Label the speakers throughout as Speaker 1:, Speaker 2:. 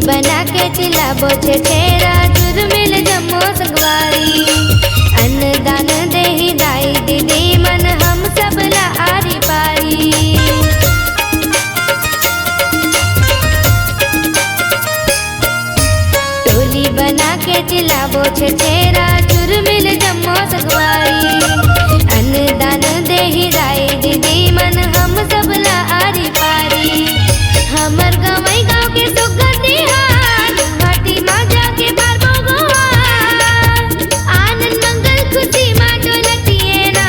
Speaker 1: बना के चिल्लाबो छे छेरा चुरमिल जम्मो संगवारी अन्नदान देहि दाई दीदी मन हम सब ला आरी पारी टोली बना के चिल्लाबो छे छेरा चुरमिल जम्मो संगवारी अन्नदान देहि दाई दीदी मन हम सब ला आरी पारी हमर गवई गाँव के सुगंधी हार घाटी माँ जाके बारबो गोहार आनंद मंगल खुशी माँ डोलतिए ना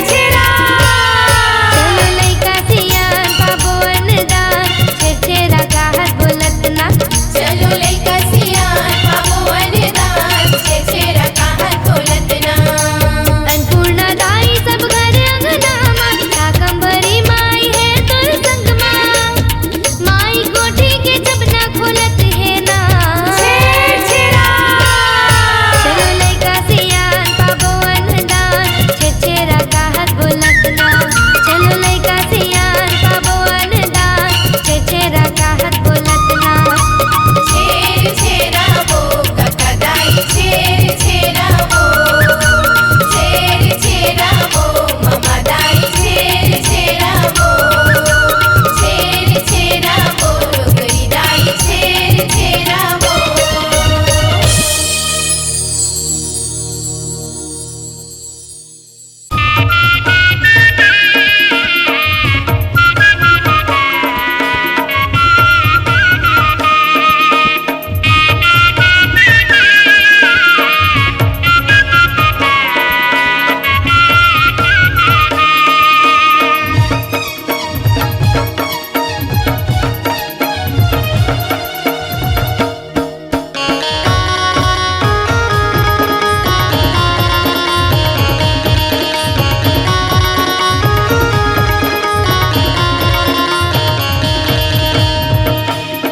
Speaker 1: छेरा चलो लइका सियान पाबो अन्नदान छेरा का हाथ बोलत ना
Speaker 2: चलो लइका सियान पाबो अन्नदान छेरा का हाथ बोलत ना
Speaker 1: अन्नपूर्णा दाई सब घर अंगना माँ काकंबरी माई है तोर संग माँ माई कोठी के जबना खोलत है ना छेरा चलो लइका सियान पाबो अन्नदान छेरा का हाथ बोलत ना चलो लइका सियान पाबो अन्नदान छेरा का हाथ बोलत ना
Speaker 2: छेरा वो काका दाई छेरा वो छेरा वो मामा दाई छेरा वो छेरा वो डोगरी दाई छेरा वो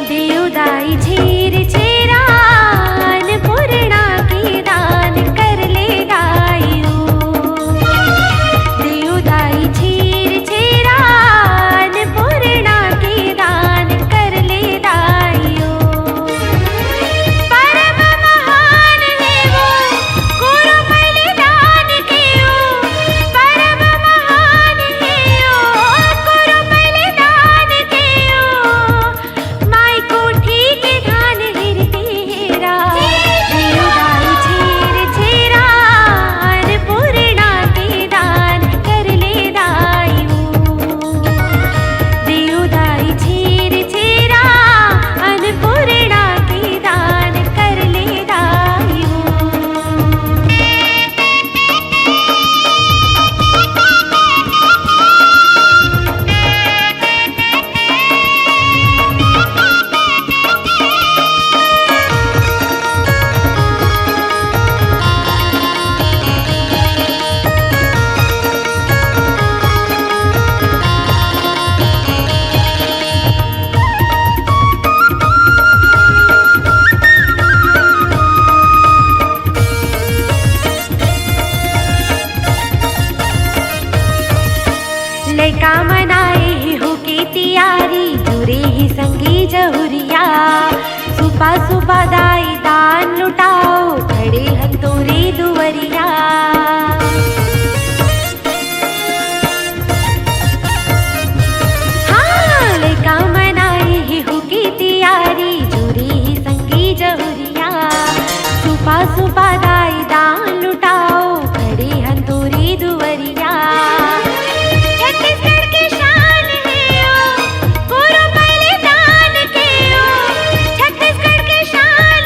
Speaker 1: देवदाई झीर छेरा अन्नपूर्णा की दान कर ले गायो देवदाई झीर छेरा अन्नपूर्णा की दान कर ले गायो परम महान है वो गुरु बलिदान कियो परम महान है वो गुरु बलिदान कियो माई कोठी के धान हिर तेरा देवदाई छेर छेरा अन्नपूर्णा के दान कर ले दायो देवदाई छेर छेरा अन्नपूर्णा के दान कर ले दायो लइका मनाए ही हो के तियारी जुरे ही संगी जहुरिया सुपा सुपा दाई दान लुटाओ खड़े हन तोरे दुवरिया हाँ लइका मनाए ही हो के तियारी जुरे ही संगी जहुरिया सुपा सुपा दाई दान लुटाओ खड़े हन तोरे दुवरिया छत्तीसगढ़ की शान है ओ गुरु बलिदान के ओ छत्तीसगढ़ की शान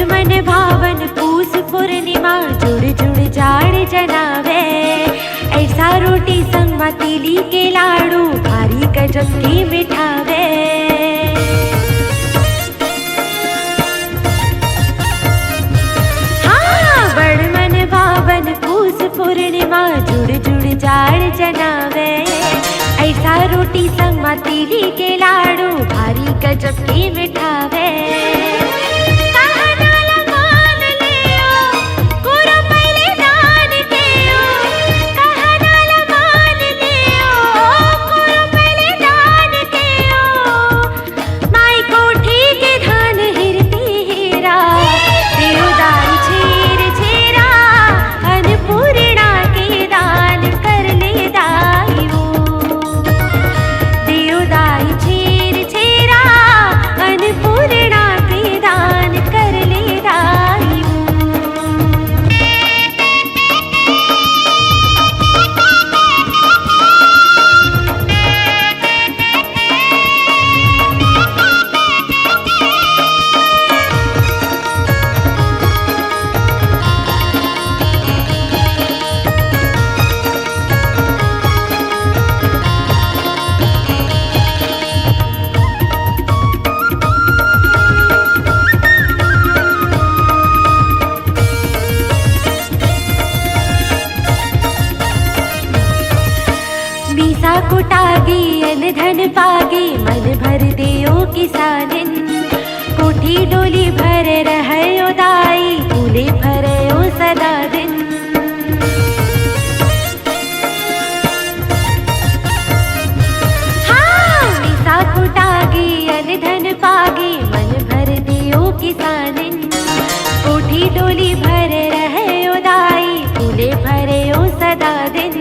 Speaker 3: मन भावन पूस पूर्णिमा जुड़ जुड़ जाड़ जनावे ऐसा रोटी संग मतीली के लाडू भारी गजब की मिठावे हाँ बड़ मन भावन पूस पूर्णिमा जुड़ जुड़ जाड़ जनावे ऐसा रोटी संग मतीली के लाडू भारी गजब की मिठावे कुटागी अन धन पागी मन भर देओ किसानिन कोठी डोली भर रहयो दाई फूले भरयो सदा दिन हाँ मीसा कुटागी अन धन पागी मन भर देओ किसानिन कोठी डोली भर रहयो दाई फूले भरयो सदा दिन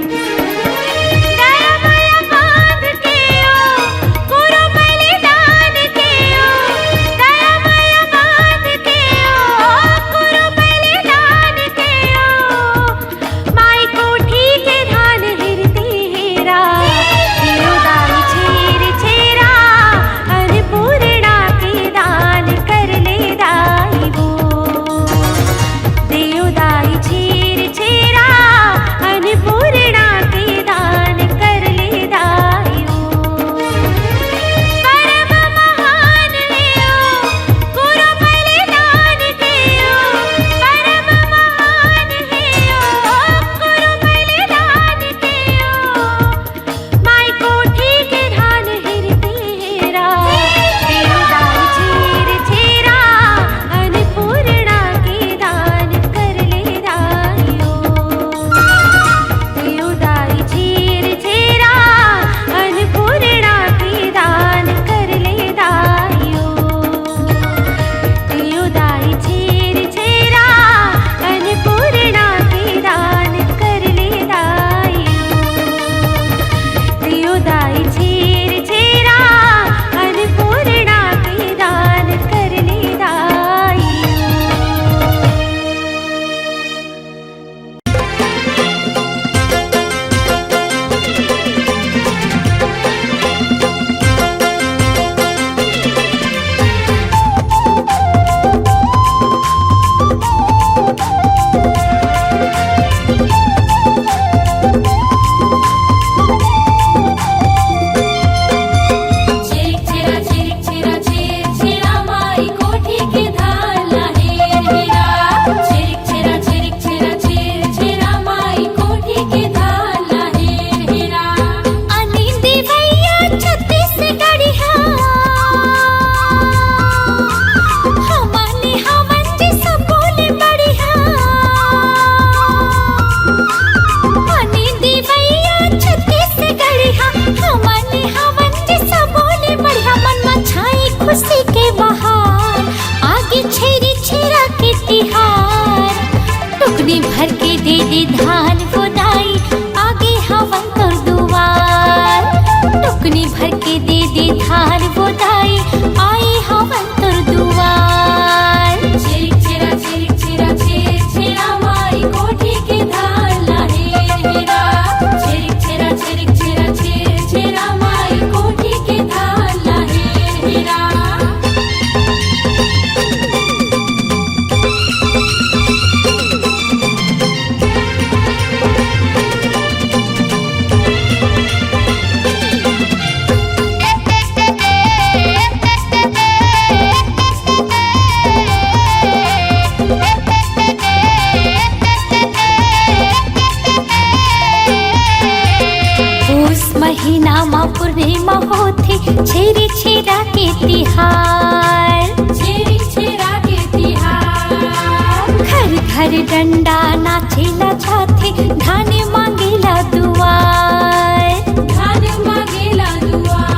Speaker 3: छेरी छेरा के तिहार।
Speaker 2: छेरी छेरा के तिहार।
Speaker 3: घर घर डंडा नाचेला छाथे, धान मांगेला दुआर।
Speaker 2: धान मांगेला दुआर।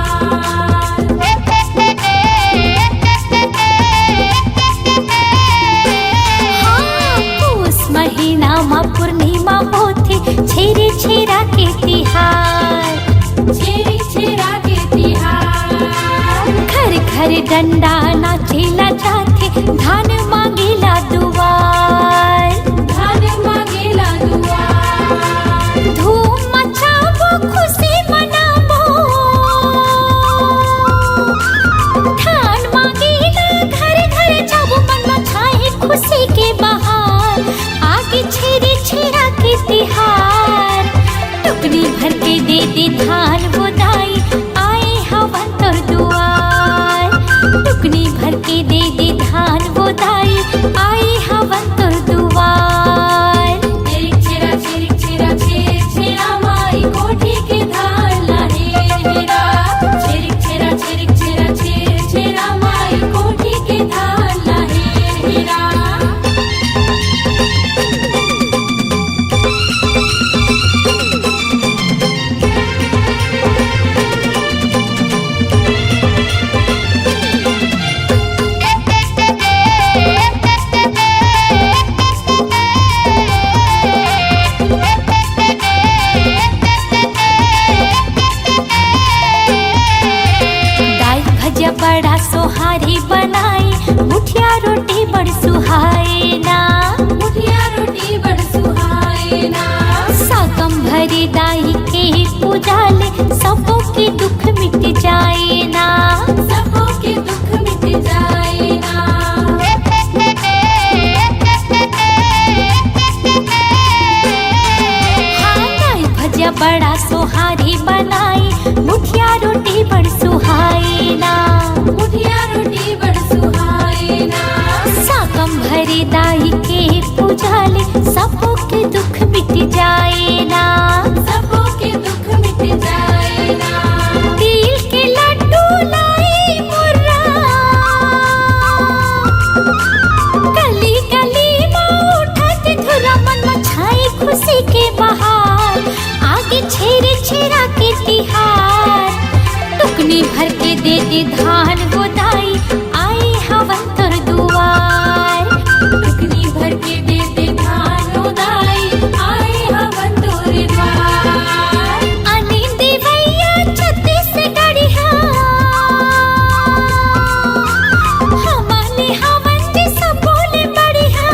Speaker 3: हाँ, पूस महीना मा पूर्णिमा होथे, छेरी छेरा के तिहार।
Speaker 2: छेरी छेरा के तिहार।
Speaker 3: घर घर डंडा नाचेला जाथे, धान मांगेला दुआर।
Speaker 2: धान मांगेला दुआर।
Speaker 3: धूम मचाबो खुशी मनाबो, धान मांगेला घर घर जाबो, मन में छाए खुशी के बहार। आगे छेरी छेरा के तिहार, टुकड़ी भर के दे दे धान बोदाई, आए हवन तोर दुआर। टुकड़ी भर के दे दे धान बोदाई, आए हवन तोर दुआर।
Speaker 2: छेरिक छेरा छेरिक छेरा छेर छेरा माई कोठी के धान लाहे हेरा। छेरिक छेरा छेरिक छेरा छेर छेरा माई कोठी के धान लाहे हेरा।
Speaker 3: दाल भजिया बड़ा सोहारी बनाई, मुठिया रोटी बड़ सुहाए ना।
Speaker 2: मुठिया रोटी बड़ सुहाए ना।
Speaker 3: सागम भरी दाई के पूजा ले, सबों के दुख मिट जाए ना।
Speaker 2: सबों के दुख मिट जाए ना।
Speaker 3: हाँ, दाल भजिया बड़ा सोहारी बनाई, मुठिया रोटी बड़ सुहाए ना।
Speaker 2: मुठिया रोटी बड़ सुहाए ना।
Speaker 3: सागम भरी दाई के पूजा ले, सबों के दुख मिट जाए ना।
Speaker 2: सबों के दुख मिट जाए ना।
Speaker 3: तिल के लड्डू लाई मुर्रा, गली गली में उठत धुरा, मन में छाई खुशी के बहार। आगे छेरी छेरा के तिहार, टुकनी भर के दे दे धान बोदाई, आई हवन तोर दुआर।
Speaker 2: टुकनी भर के दे दे धान उदाई, आए हवन तोर द्वार।
Speaker 3: अनी देवैया छत्तीस गढ़िया, हमारे हवन जी सब बोले बढ़िया।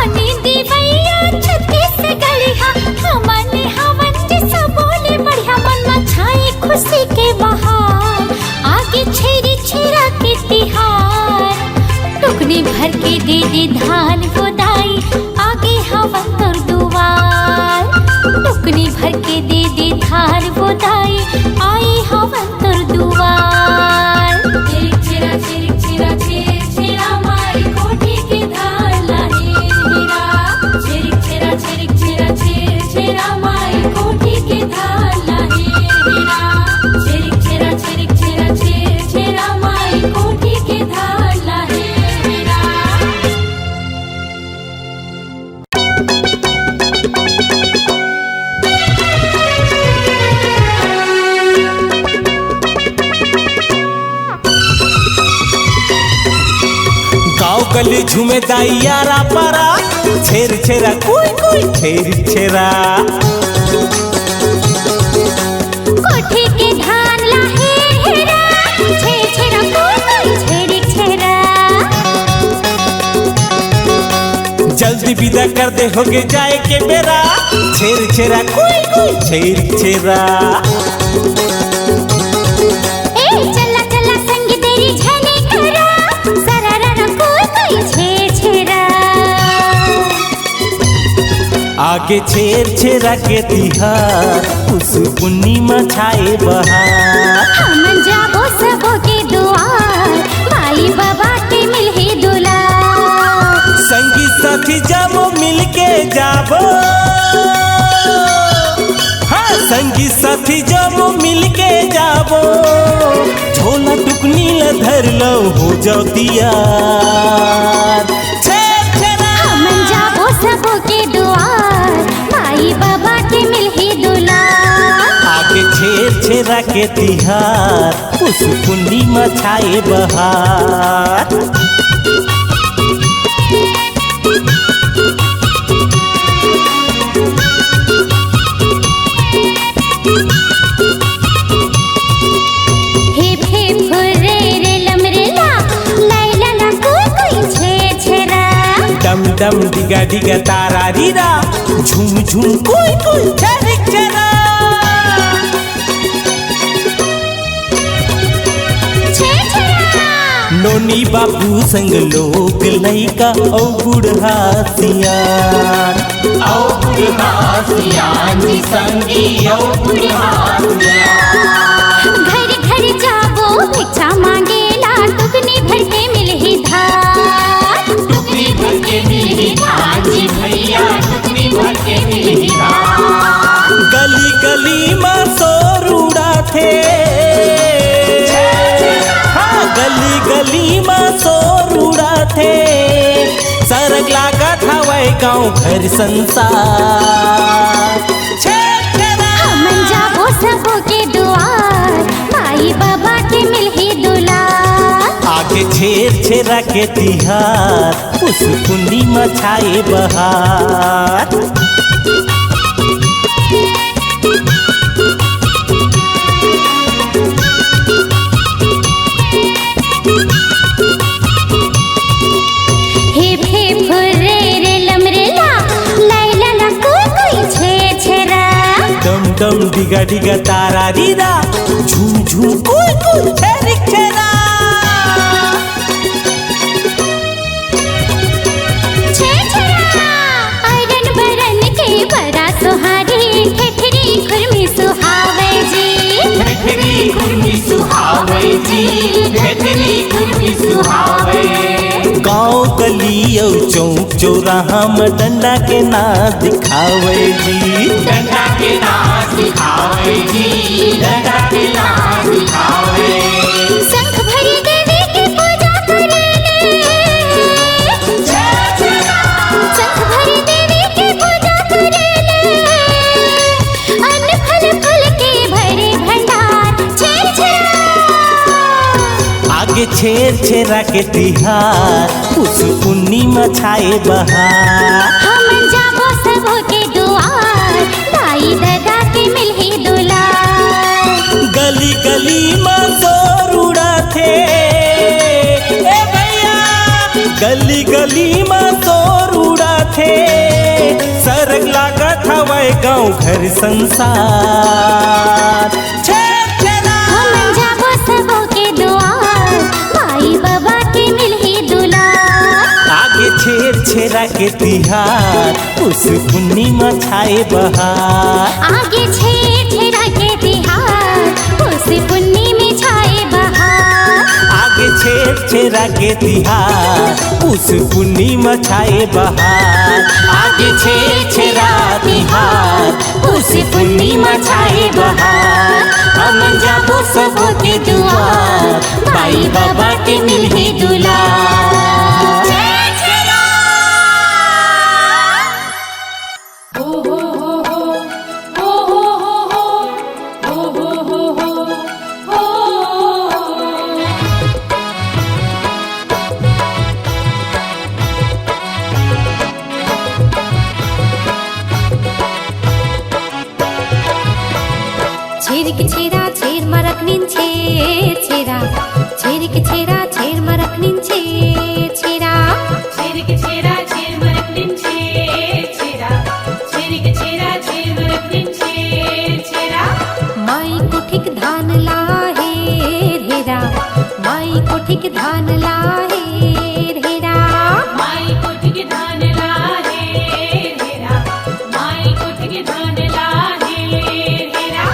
Speaker 3: अनी देवैया छत्तीस गढ़िया, हमारे हवन जी सब बोले बढ़िया। मन में छाई खुशी के बहार, आगे छेरी छेरा के तिहार। टुकड़ी भर के दे दे धान बोदाई, आगे हवन तोर दुआर। टुकड़ी भर के दे दे धान बोदाई, आई हवन तोर दुआर।
Speaker 2: छेरिक छेरा छेरिक छेरा छेर छेरा माई कोठी के धान लाहे हेरा। छेरिक छेरा छेरिक छेरा छेर छेरा माई कोठी के धान लाहे हेरा। छेरिक छेरा छेरिक छेरा छेर छेरा माई कोठी के धान लाहे हेरा।
Speaker 4: गाँव गली झूमे दाइयारा पारा, छेर छेरा कोई कोई छेर छेरा।
Speaker 3: कोठी के धान लाहे हेरा, छे छेरा कोई कोई छेरी छेरा।
Speaker 4: जल्दी विदा कर दे होगे जाए के बेरा, छेर छेरा कोई कोई छेर छेरा।
Speaker 3: ए चला चला संग तेरी झने करा, सरारा कोई कोई छे छेरा।
Speaker 4: आगे छेर छेरा के तिहार, उस पूर्णिमा छाए बहार।
Speaker 3: हम जाबो सबो के दुआर, माई बाबा के मिलहे दुलार।
Speaker 4: संगी साथी जाबो मिलके जाबो, हाँ संगी साथी जब मिलके जाबो झोला टुकनी ल धर लो हो जाओ दिया
Speaker 1: हमन जाबो सबो के दुआर माई बाबा के मिलही दुलार
Speaker 4: आगे छेर छेरा के तिहार उस कुंडी मछाए बहार डम डिगा डिगा तारा रीरा झूम झूम कोई कोई चरिक चरा नोनी बाबू संग लोग लइका औ बुढ़ा सियान जी संगी औ बुढ़ा
Speaker 1: घर घर जाबो भिक्षा मांगेला टुकनी भर के मिलही धार
Speaker 4: टुकनी भर के मिलही धार जी भैया टुकनी भर के मिलही धार गली गली में शोर उड़ाथे हाँ गली गली में शोर उड़ाथे सरग लागत हवाई गाँव घर संसार
Speaker 1: हमन जाबो सबो के दुआर माई बाबा के मिलही दुलार
Speaker 4: आगे छेर छेरा के तिहार उस कुंडी मछाए बहार डम डिगा डिगा तारा रीरा झूम झूम कोई कोई चरिक चरा
Speaker 1: अरन बरन के बड़ा सुहारी ठेठरी खुरमी सुहावे जी
Speaker 4: ठेठरी खुरमी सुहावे जी ठेठरी खुरमी सुहावे गाँव गली औ चौक चौराहा में डंडा के नाच दिखावे जी डंडा के नाच दिखावे जी डंडा के नाच दिखावे
Speaker 1: शंख भरी देवी की पूजा करेले शंख भरी देवी की पूजा करेले अन्न फल फल के भरे भंडार छेर छेरा
Speaker 4: आगे छेर छेरा के तिहार उस कुन्नी मछाए बहार
Speaker 1: हमन जाबो सबो के दुआर दाई दादा के मिलही दुलार
Speaker 4: गली गली में शोर उड़ाथे ए भैया गली गली में शोर उड़ाथे सरग लागत हवाई गाँव घर संसार
Speaker 1: हमन जाबो सबो के दुआर माई बाबा के मिलही दुलार
Speaker 4: आगे छेर छेरा के तिहार उस कुन्नी मछाए बहार
Speaker 1: आगे छेर छेरा के तिहार उस पुन्नी में छाए बहार
Speaker 4: आगे छेर छेरा के तिहार उस कुन्नी मछाए बहार आगे छेर छेरा तिहार उस पुन्नी मछाए बहार हमन जाबो सबो के दुआर बाई बाबा के मिलही दुलार
Speaker 1: छेरिक छेरा छेर मरक निन छेर छेरा छेरिक छेरा छेर मरक निन छेर छेरा
Speaker 2: छेरिक छेरा छेर मरक दिन छेर छेरा छेरिक छेरा छेर मरक दिन छेर छेरा
Speaker 1: माई को ठीक धान लाहे हेरा माई को ठीक धान लाहे हेरा
Speaker 2: माई कोठ के धान लाहे हेरा माई कोठ के धान लाहे हेरा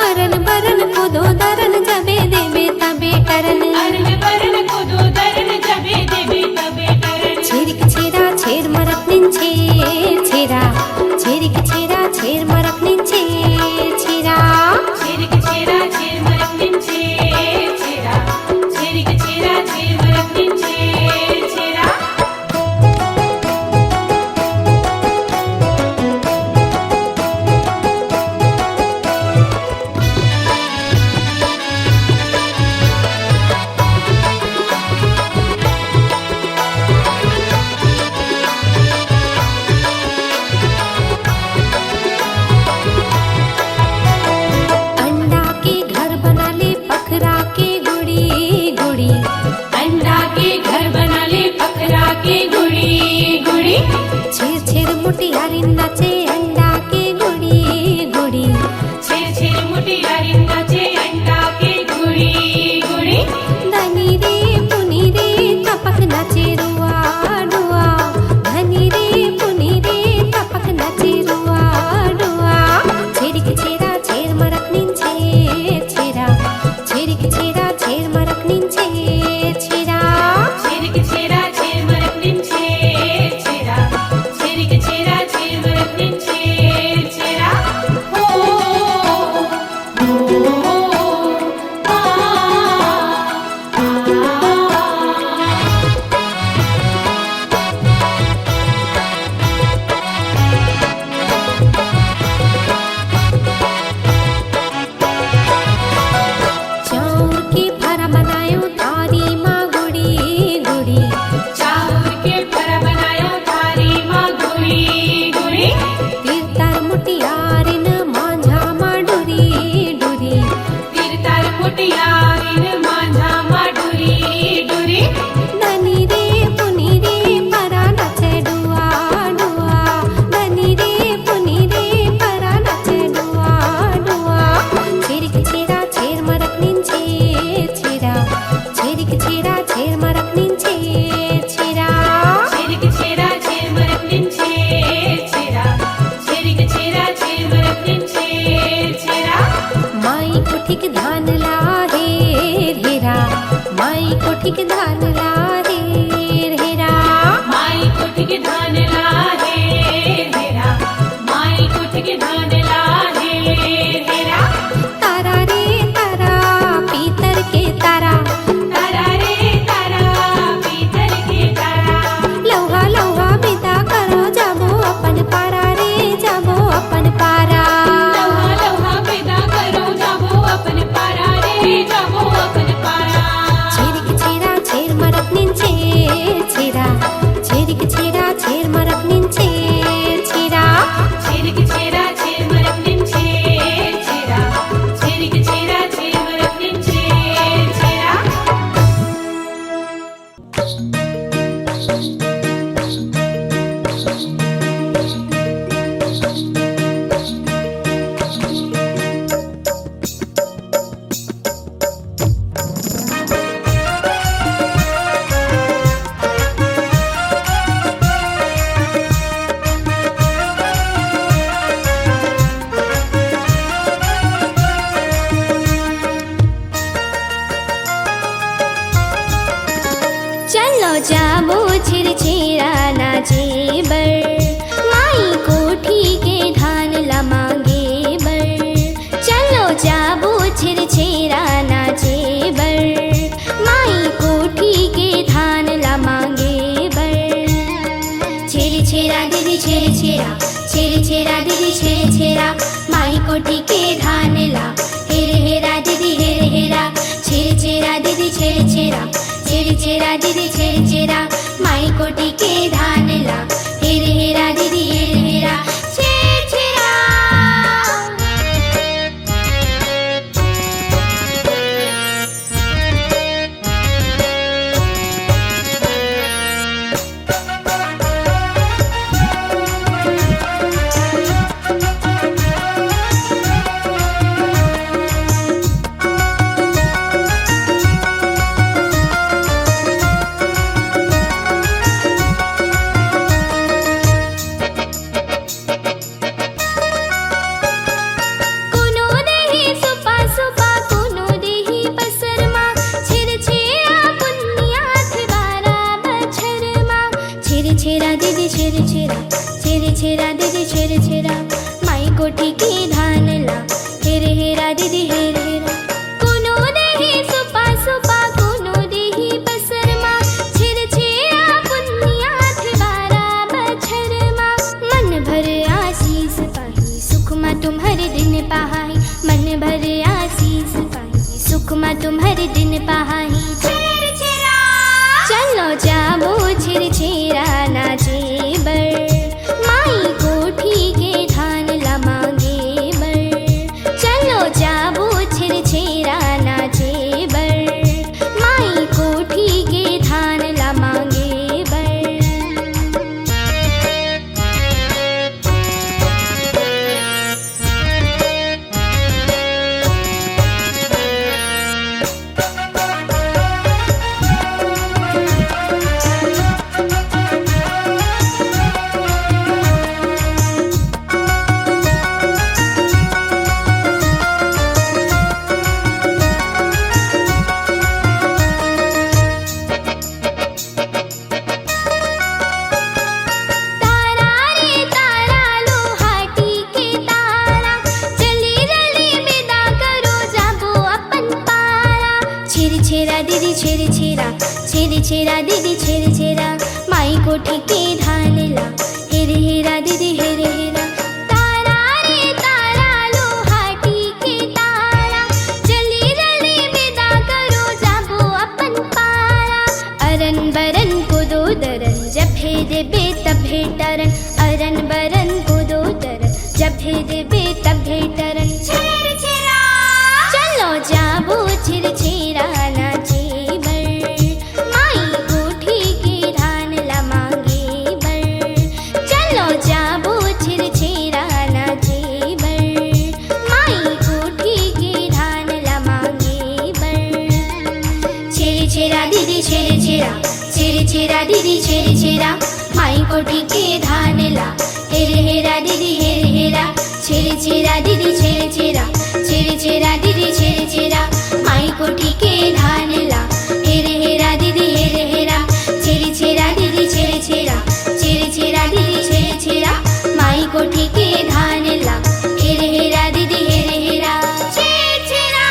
Speaker 1: अरन बरन को दो दरन जबे देवे तबे करन
Speaker 2: अरन बरन को दो दरन जबे देवे तबे करन
Speaker 1: छेरिक छेरा छेर मरक निन छेर छेरा छेरिक छेरा छेर मरक निन छेर छेरा मुटियारी नाचे अंडा के गुड़ी गुड़ी
Speaker 2: छेर छेर मुटियारी नाचे अंडा के गुड़ी गुड़ी
Speaker 1: धनी रे पुनी रे तपक नाचे रुआ रुआ धनी रे पुनी रे तपक नाचे रुआ रुआ छेरिक छेरा छेर मरक निंचे छेरा छेरिक छेरा छेर मरक निंचे छेरा
Speaker 2: छेरिक छेरा छेर मरक निंचे छेरा छेरिक छेरा छेर मरक निंचे छेरा हो आ
Speaker 1: चाउर की फरा बनायो थारी माँ गुड़ी गुड़ी
Speaker 2: चाउर के फरा बनायो थारी माँ गुड़ी गुड़ी
Speaker 1: तीरतार मुटियारिन मांझा माँ डुरी डुरी
Speaker 2: तीरतार मुटियारिन मांझा माँ डुरी डुरी
Speaker 1: धनी रे पुनी रे परा नाचे डुआ डुआ धनी रे पुनी रे परा नाचे डुआ डुआ छेरिक छेरा छेर मरक निंचे छेरा छेरिक छेरा छेर मरक निंचे छेरा
Speaker 2: छेरिक छेरा छेर मरक निंचे छेरा छेरिक छेरा छेर मरक निंचे छेरा
Speaker 1: माई कोठिक धान ला हेरा माई कोठिक धान ला हेरा
Speaker 2: माई कुठ के धान ला हे हेरा माई कुठ के धान ला हे हेरा
Speaker 1: तारा रे तारा पीतर के तारा
Speaker 2: तारा रे तारा पीतर के तारा
Speaker 1: लौहा लौहा बिदा करो जाबो अपन पारा रे जाबो अपन पारा
Speaker 2: लौहा लौहा पैदा करो जाबो अपन पारा रे जाबो अपन पारा
Speaker 1: छेरिक छेरा छेर मरक निंचे छेरा छेरिक छेरा छेर मरक निंचे छेरा
Speaker 2: छेरिक छेरा छेर मरक निंचे छेरा छेरिक छेरा छेर मरक निंचे छेरा
Speaker 1: चलो जाबो छिरछिरा नाचे बर माई कोठी के धान ला मांगे बर चलो जाबो छिरछिरा नाचे बर माई कोठी के धान ला मांगे बर छिरछिरा दीदी छिरछिरा छिरछिरा दीदी छिरछिरा माई कोठी के धान ला हेर हेरा दीदी हेर हेरा छिरछिरा दीदी छिरछिरा छिरछिरा दीदी छिरछिरा माई कोठी के धान ला हेर हेरा दीदी हेर हेरा छिरछिरा दीदी छेर छेरा दीदी छेर छेरा माई कोठी के धान ला हेर हेरा दीदी हेर हेरा तारा रे तारा लोहाटी के तारा जल्दी जल्दी विदा करो जाबो अपन पारा अरन बरन को दो दरन जब हे देबे तब हे टरन अरन बरन को दो दरन जब हे देबे तब हे टरन छेर छेरा चलो जाबो छेर छेरा नाचे बर माई कोठी के धान ला मांगे बर चलो जाबो छेर छेरा नाचे बर माई कोठी के धान ला मांगे बर छेर छेरा दीदी छेर छेरा दीदी छेर छेरा माई कोठी के धान ला हेर हेरा दीदी हेर हेरा छेर छेरा दीदी छेर छेरा दीदी छेर छेरा माई कोठी के धान ला हेर हेरा दीदी हेर हेरा छेर छेरा दीदी छेर छेरा दीदी छेर छेरा माई कोठी के धान ला हेर हेरा दीदी हेर हेरा छेर छेरा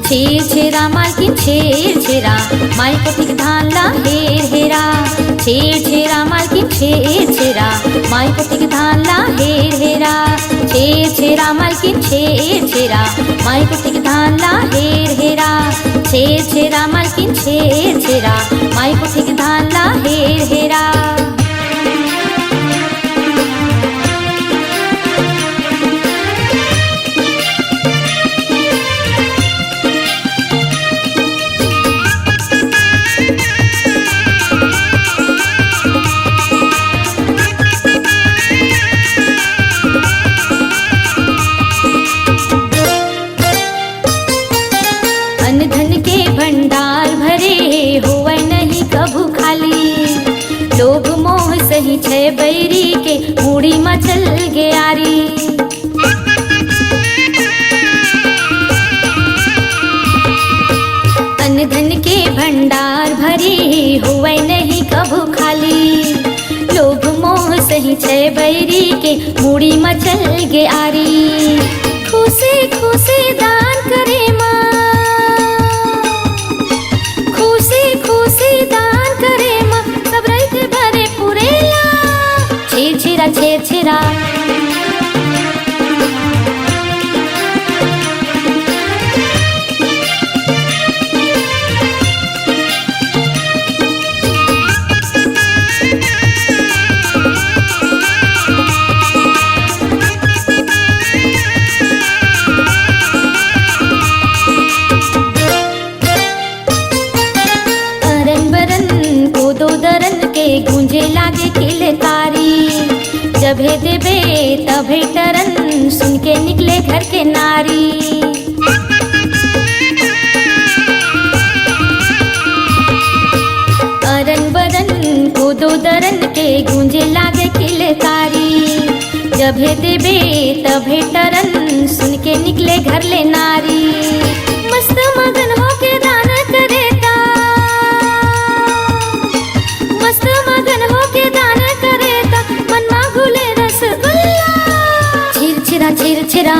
Speaker 2: छेर छेरा मालकिन छेर छेरा माई कोठी के धान ला हेर हेरा छेर छेरा मालकिन छेर छेरा माई कोठी के धान ला हेर हेरा छेर छेरा मालकिन छेर छेरा माई कोठी के धान ला हेर हेरा छेर छेरा मालकिन छेर छेरा माई कोठी के धान ला हेर हेरा अन्न धन के भंडार भरे होवे नहीं कभू खाली लोभ मोह सही छे बैरी के मूड़ी मचल गे आरी अन्न धन के भंडार भरे होवे नहीं कभू खाली लोभ मोह सही छे बैरी के मूड़ी मचल गे आरी खुशी खुशी दान करे माँ खुशी दान करे माँ सब रहते भरे पुरेला छेर छेरा छेर छेरा गूंजे लागे किलकारी जब हे देबे तब हे टरन सुन के निकले घर के नारी अरन बरन को दो दरन के गूंजे लागे किलकारी जब हे देबे तब हे टरन सुन के निकले घर ले नारी मस्त मगन होके दान करे मस्त मगन होके दान करे ता मन मा घुले रसगुल्ला छेर छेरा छेर छेरा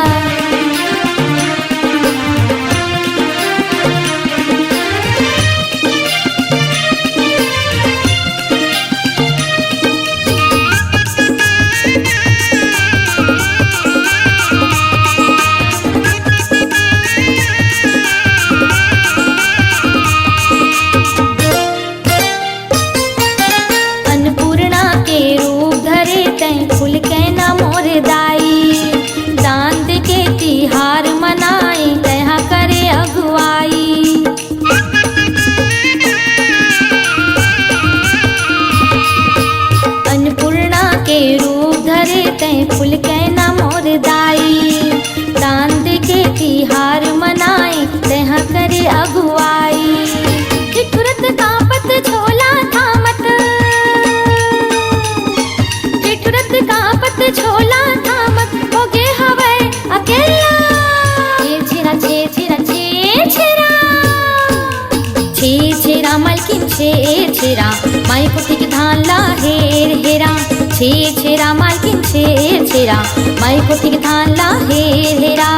Speaker 1: माई कोठी के धान ला हेर हेरा छेर छेरा मालकिन छेर छेरा माई कोठी के धान ला हेर हेरा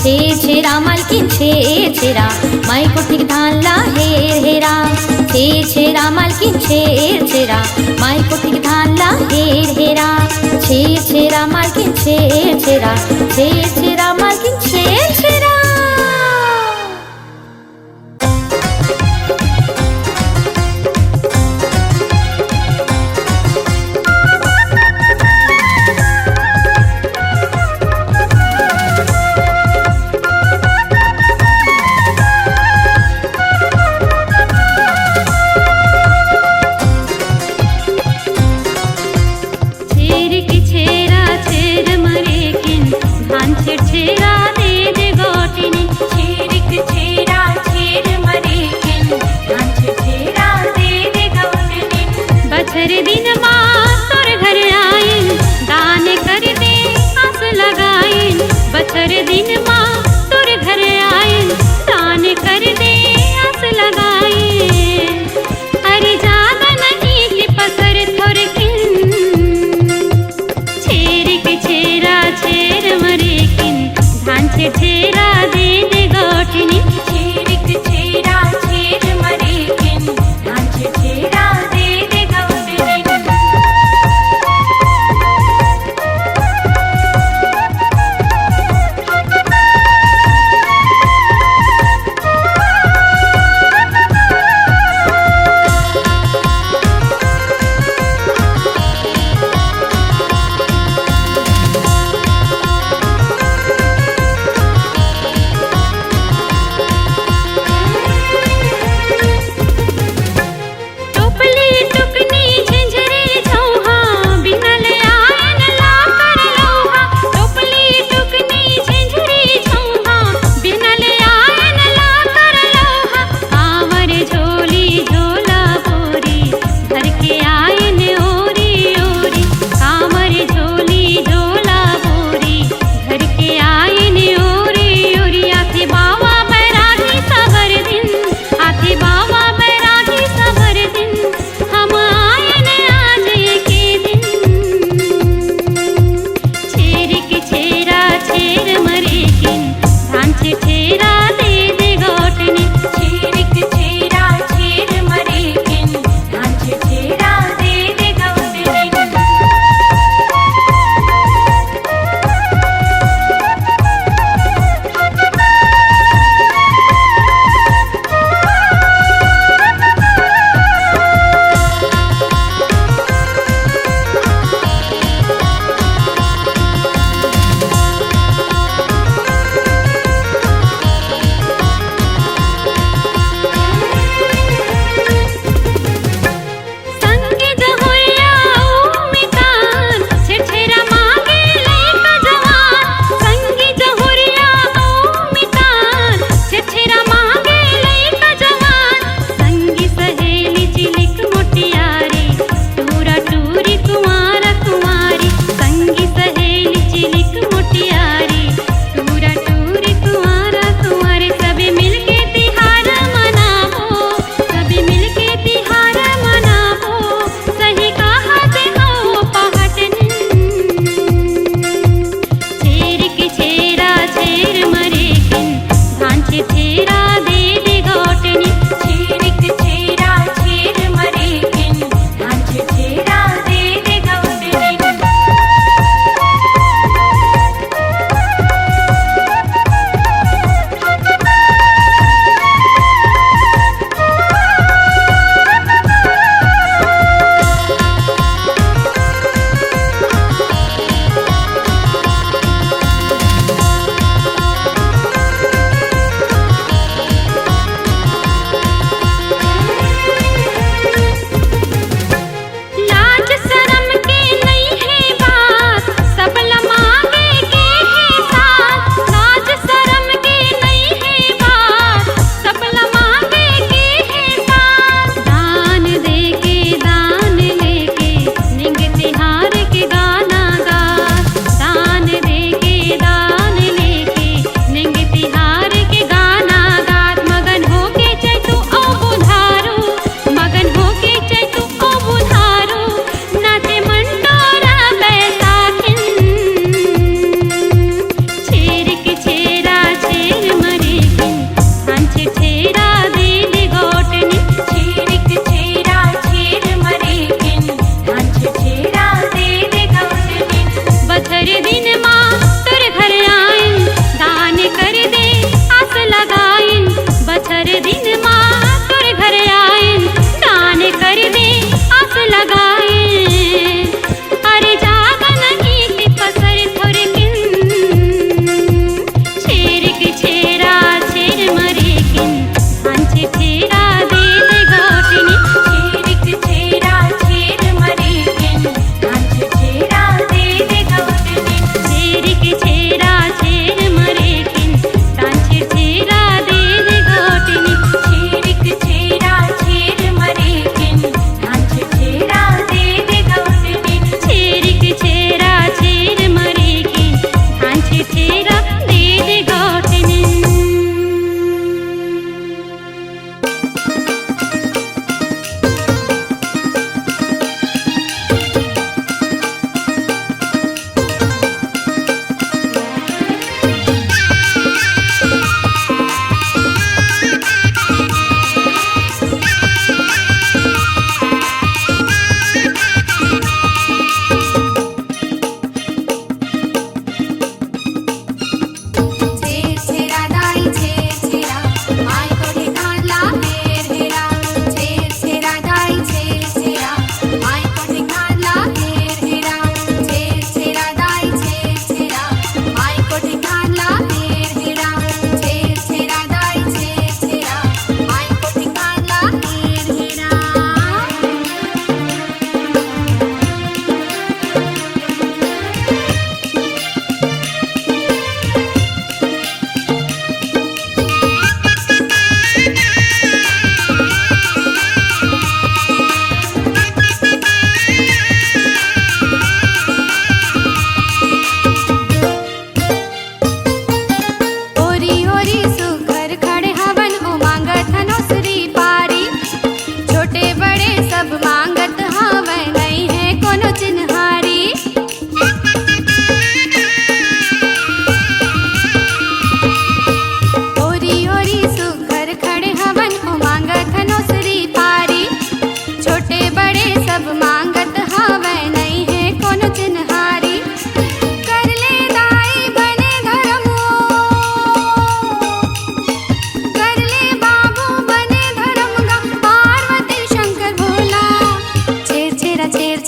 Speaker 1: छेर छेरा मालकिन छेर छेरा माई कोठी के धान ला हेर हेरा छेर छेरा मालकिन छेर छेरा माई कोठी के धान ला हेर हेरा छेर छेरा मालकिन छेर छेरा छेर छेरा मालकिन छेर छेरा।
Speaker 3: छेरा दे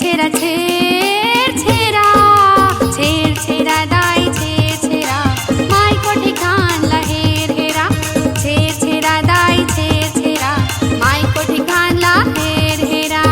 Speaker 1: छेर छेरा छेर छेरा छेर छेरा दाई छेर छेरा माई को ठिकान ला हेर हेरा छेर छेरा दाई छेर छेरा माई को ठिकान ला हेर हेरा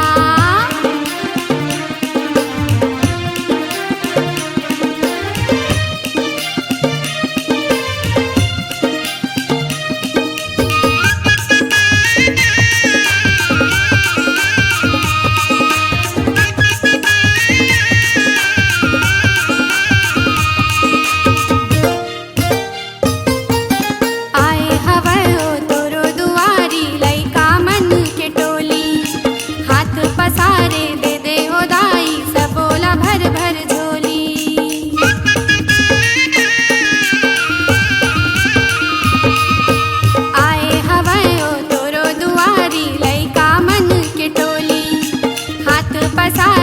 Speaker 1: आए हवयो तोरो दुआरी लइका मन के टोली हाथ पसारे दे दे हो दाई सबोला भर भर झोली आए हवयो तोरो दुआरी लइका मन के टोली हाथ पसारे